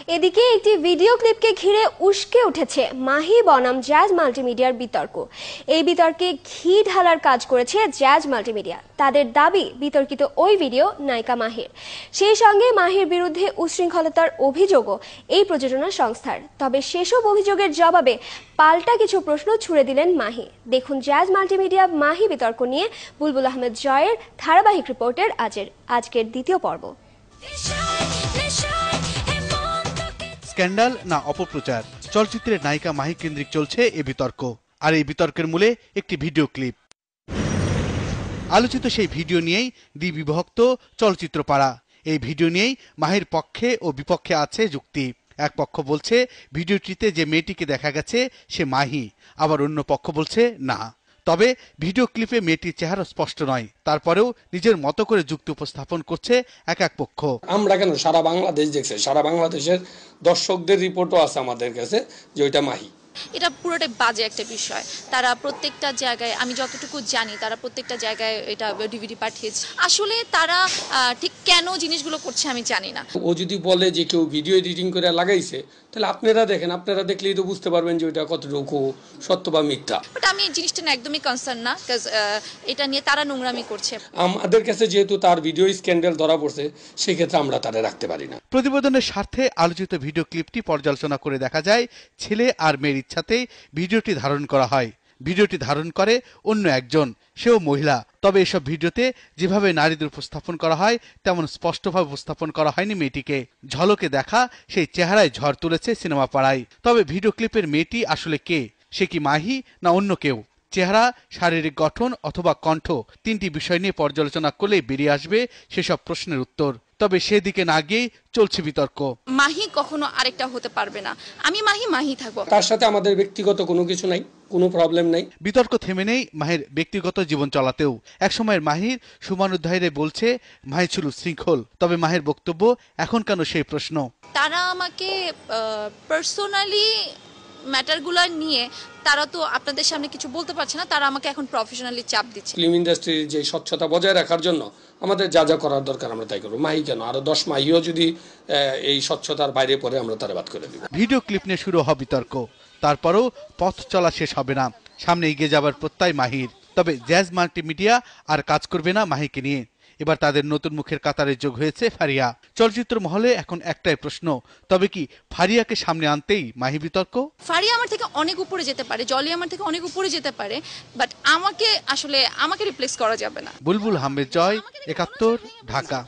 এদিকে একটি ভিডিও ক্লিপকে ঘিরে উস্কে উঠেছে মাহি বনাম জ্যাজ মাল্টিমিডিয়ার বিতর্ক। এই বিতর্কে ঘি ঢালার কাজ করেছে জ্যাজ মাল্টিমিডিয়া। তাদের দাবি, বিতর্কিত ওই ভিডিও নায়িকা মাহির। সেই সঙ্গে মাহির বিরুদ্ধে উচ্ছৃঙ্খলতার অভিযোগও এই প্রযোজনা সংস্থার। তবে সেসব অভিযোগের জবাবে পাল্টা কিছু প্রশ্ন ছুড়ে দিলেন মাহি। দেখুন জ্যাজ মাল্টিমিডিয়া মাহি বিতর্ক নিয়ে বুলবুল আহমেদ জয়ের ধারাবাহিক রিপোর্টের আজকের দ্বিতীয় পর্ব। স্ক্যান্ডাল না অপপ্রচার, চলচ্চিত্রের নায়িকা মাহি কেন্দ্রিক চলছে এ বিতর্ক। আর এই বিতর্কের মূলে একটি ভিডিও ক্লিপ। আলোচিত সেই ভিডিও নিয়েই দ্বিবিভক্ত চলচ্চিত্র পাড়া। এই ভিডিও নিয়েই মাহির পক্ষে ও বিপক্ষে আছে যুক্তি। এক পক্ষ বলছে ভিডিওটিতে যে মেয়েটিকে দেখা গেছে সে মাহি, আবার অন্য পক্ষ বলছে না। তবে ভিডিও ক্লিপে মেয়েটির চেহারা স্পষ্ট নয়, তারপরেও নিজের মতো করে যুক্তি উপস্থাপন করছে এক পক্ষ। আমরা কেন, সারা বাংলাদেশ দেখছে, সারা বাংলাদেশের দর্শকদের রিপোর্টও আছে আমাদের কাছে যে ওইটা মাহি। এটা পুরোটাই বাজে একটা বিষয়। তারা প্রত্যেকটা জায়গায়, আমি যতটুকু জানি, তারা প্রত্যেকটা জায়গায় এটা ডিভিডি পাঠিয়েছে। আসলে তারা ঠিক কেন জিনিসগুলো করছে আমি জানি না। ও যদি বলে যে কেউ ভিডিও এডিটিং করে লাগাইছে, তাহলে আপনারা দেখেন, আপনারা দেখলেই তো বুঝতে পারবেন যে ওইটা কতটুকু সত্য বা মিথ্যা। বাট আমি এই জিনিসটা না একদমই কনসার্ন না, কারণ এটা নিয়ে তারা নোংরামি করছে। আমাদের কাছে যেহেতু তার ভিডিও স্ক্যান্ডাল ধরা পড়ছে, সেই ক্ষেত্রে আমরা তারা রাখতে পারি না। প্রতিবেদনের স্বার্থে আলোচিত ভিডিও ক্লিপটি পর্যালোচনা করে দেখা যায়, ছেলে আর মেয়ের ইচ্ছাতেই ভিডিওটি ধারণ করা হয়। ভিডিওটি ধারণ করে অন্য একজন, সেও মহিলা। তবে এসব ভিডিওতে যেভাবে নারীদের উপস্থাপন করা হয় তেমন স্পষ্টভাবে উপস্থাপন করা হয়নি মেয়েটিকে। ঝলকে দেখা সেই চেহারায় ঝড় তুলেছে সিনেমা পাড়ায়। তবে ভিডিও ক্লিপের মেয়েটি আসলে কে? সে কি মাহি না অন্য কেউ? চেহারা, শারীরিক গঠন অথবা কণ্ঠ, তিনটি বিষয় নিয়ে পর্যালোচনা করলেই বেরিয়ে আসবে সেসব প্রশ্নের উত্তর। তবে সেদিকে না গিয়ে চলছে বিতর্ক। মাহি কখনো আরেকটা হতে পারবে না। আমি মাহি থাকবো। তার সাথে আমাদের ব্যক্তিগত কোনো কিছু নাই, কোনো প্রবলেম নাই। বিতর্ক থেমে নেই মাহির ব্যক্তিগত জীবন চলাতেও। একসময়ের মাহির সুমানুধ্যায়ীরা বলছে মাহি ছিল শৃঙ্খল। তবে মাহির বক্তব্য, এখন কেন সেই প্রশ্ন। তারা আমাকে পার্সোনালি ম্যাটারগুলো নিয়ে তারা তো আপনাদের সামনে কিছু বলতে পারছে না, তারা আমাকে এখন প্রফেশনালি চাপ দিচ্ছে। ফিল্ম ইন্ডাস্ট্রির যে স্বচ্ছতা বজায় রাখার জন্য আমাদের যা যা করার দরকার আমরা তাই করবো। মাহি কেন, আরো 10 মাহিও যদি এই স্বচ্ছতার বাইরে পড়ে, আমরা তারা বাদ করে দিব। ভিডিও ক্লিপ নিয়ে শুরু হবে বিতর্ক, তারপরও পথ চলা শেষ হবে না। সামনে এগিয়ে যাবার প্রত্যয় মাহির। তবে জ্যাজ মাল্টিমিডিয়া আর কাজ করবে না মাহিকে নিয়ে। এবার তাদের নতুন মুখের কাতারে যোগ হয়েছে ফারিয়া। চলচ্চিত্র মহলে এখন একটাই প্রশ্ন, তবে কি ফারিয়াকে সামনে আনতেই মাহি বিতর্ক? ফারিয়া আমার থেকে অনেক উপরে যেতে পারে, জলি আমার থেকে অনেক উপরে যেতে পারে, বাট আমাকে রিপ্লেস করা যাবে না। বুলবুল আহমেদ জয়, ৭১, ঢাকা।